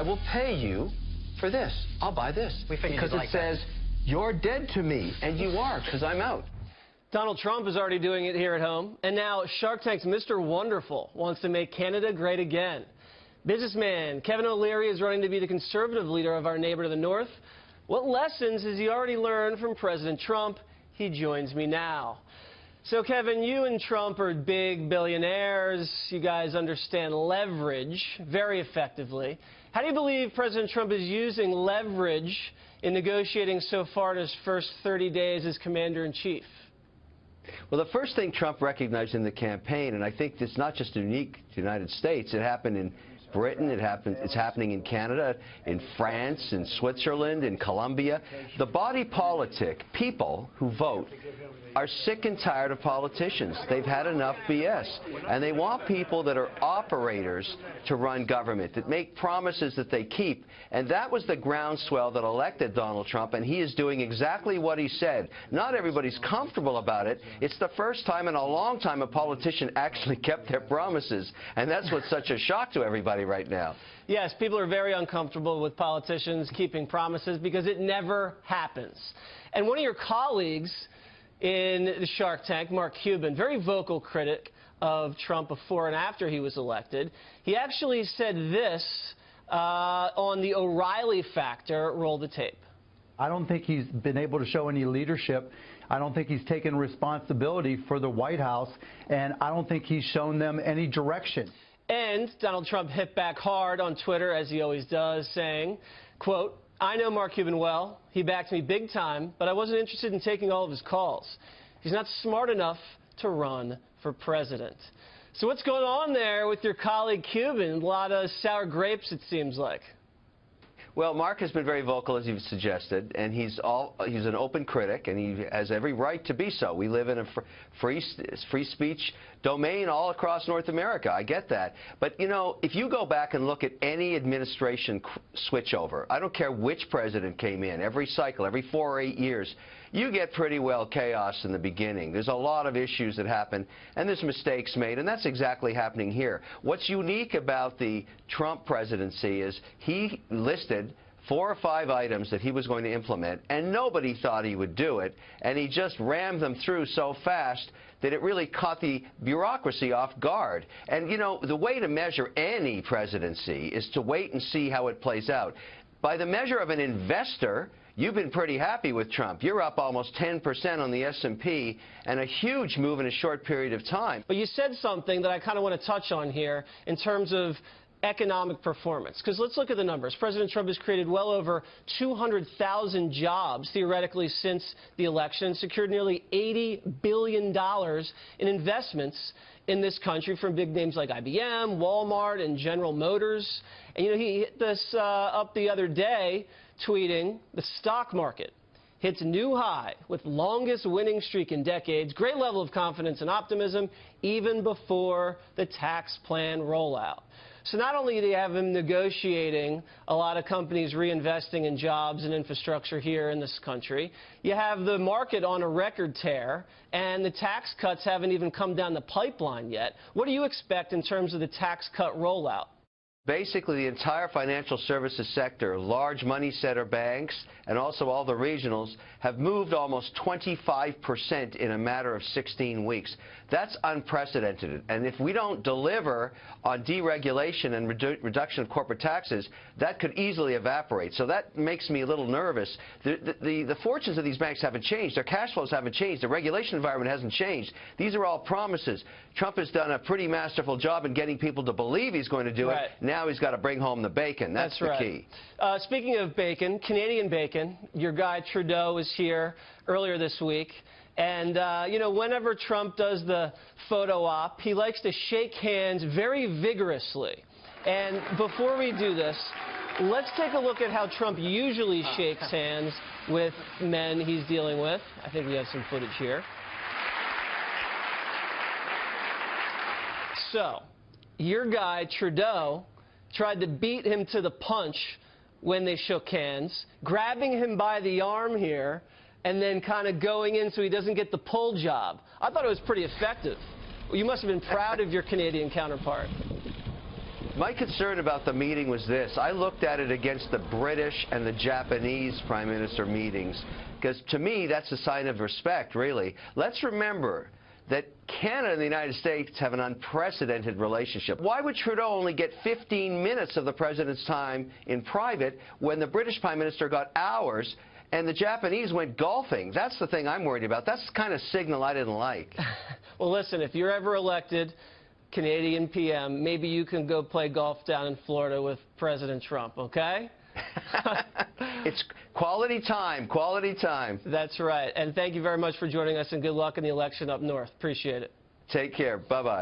I will pay you for this. I'll buy this. Because it says, you're dead to me, and you are, because I'm out. Donald Trump is already doing it here at home, and now Shark Tank's Mr. Wonderful wants to make Canada great again. Businessman Kevin O'Leary is running to be the conservative leader of our neighbor to the north. What lessons has he already learned from President Trump? He joins me now. So, Kevin, you and Trump are big billionaires. You guys understand leverage very effectively. How do you believe President Trump is using leverage in negotiating so far in his first 30 days as commander-in-chief? Well, the first thing Trump recognized in the campaign, and I think it's not just unique to the United States, it happened in Britain, it's happening in Canada, in France, in Switzerland, in Colombia. The body politic, people who vote, are sick and tired of politicians. They've had enough BS. And they want people that are operators to run government, that make promises that they keep. And that was the groundswell that elected Donald Trump, and he is doing exactly what he said. Not everybody's comfortable about it. It's the first time in a long time a politician actually kept their promises. And that's what's such a shock to everybody right now. Yes, people are very uncomfortable with politicians keeping promises because it never happens. And one of your colleagues in the Shark Tank, Mark Cuban, very vocal critic of Trump before and after he was elected, he actually said this on the O'Reilly factor. Roll the tape. I don't think he's been able to show any leadership. I don't think he's taken responsibility for the White House, and I don't think he's shown them any direction. And Donald Trump hit back hard on Twitter, as he always does, saying, quote, "I know Mark Cuban well. He backed me big time, but I wasn't interested in taking all of his calls. He's not smart enough to run for president." So what's going on there with your colleague Cuban? A lot of sour grapes, it seems like. Well, Mark has been very vocal, as you've suggested, and he's an open critic, and he has every right to be so. We live in a free speech domain all across North America. I get that. But, you know, if you go back and look at any administration switchover, I don't care which president came in, every cycle, every 4 or 8 years, you get pretty well chaos in the beginning. There's a lot of issues that happen, and there's mistakes made, and that's exactly happening here. What's unique about the Trump presidency is he listed 4 or 5 items that he was going to implement, and nobody thought he would do it, and he just rammed them through so fast that it really caught the bureaucracy off guard. And, you know, the way to measure any presidency is to wait and see how it plays out. By the measure of an investor, you've been pretty happy with Trump. You're up almost 10% on the S&P, and a huge move in a short period of time. But you said something that I kind of want to touch on here in terms of economic performance. Because let's look at the numbers. President Trump has created well over 200,000 jobs, theoretically, since the election, secured nearly $80 billion in investments in this country from big names like IBM, Walmart, and General Motors. And, you know, he hit this up the other day, tweeting, "The stock market hits new high with longest winning streak in decades. Great level of confidence and optimism even before the tax plan rollout." So not only do you have him negotiating a lot of companies reinvesting in jobs and infrastructure here in this country, you have the market on a record tear, and the tax cuts haven't even come down the pipeline yet. What do you expect in terms of the tax cut rollout? Basically, the entire financial services sector, large money center banks, and also all the regionals, have moved almost 25% in a matter of 16 weeks. That's unprecedented. And if we don't deliver on deregulation and reduction of corporate taxes, that could easily evaporate. So that makes me a little nervous. The fortunes of these banks haven't changed. Their cash flows haven't changed. The regulation environment hasn't changed. These are all promises. Trump has done a pretty masterful job in getting people to believe he's going to do it. Now he's got to bring home the bacon. That's the key. Speaking of bacon, Canadian bacon, your guy Trudeau was here earlier this week. And, you know, whenever Trump does the photo op, he likes to shake hands very vigorously. And before we do this, let's take a look at how Trump usually shakes hands with men he's dealing with. I think we have some footage here. So, your guy, Trudeau, tried to beat him to the punch when they shook hands, grabbing him by the arm here, and then kind of going in so he doesn't get the pull job. I thought it was pretty effective. You must have been proud of your Canadian counterpart. My concern about the meeting was this. I looked at it against the British and the Japanese prime minister meetings, because to me that's a sign of respect, really. Let's remember that Canada and the United States have an unprecedented relationship. Why would Trudeau only get 15 minutes of the president's time in private when the British prime minister got hours and the Japanese went golfing? That's the thing I'm worried about. That's the kind of signal I didn't like. Well, listen, if you're ever elected Canadian PM, maybe you can go play golf down in Florida with President Trump, okay? It's quality time, quality time. That's right. And thank you very much for joining us, and good luck in the election up north. Appreciate it. Take care. Bye-bye.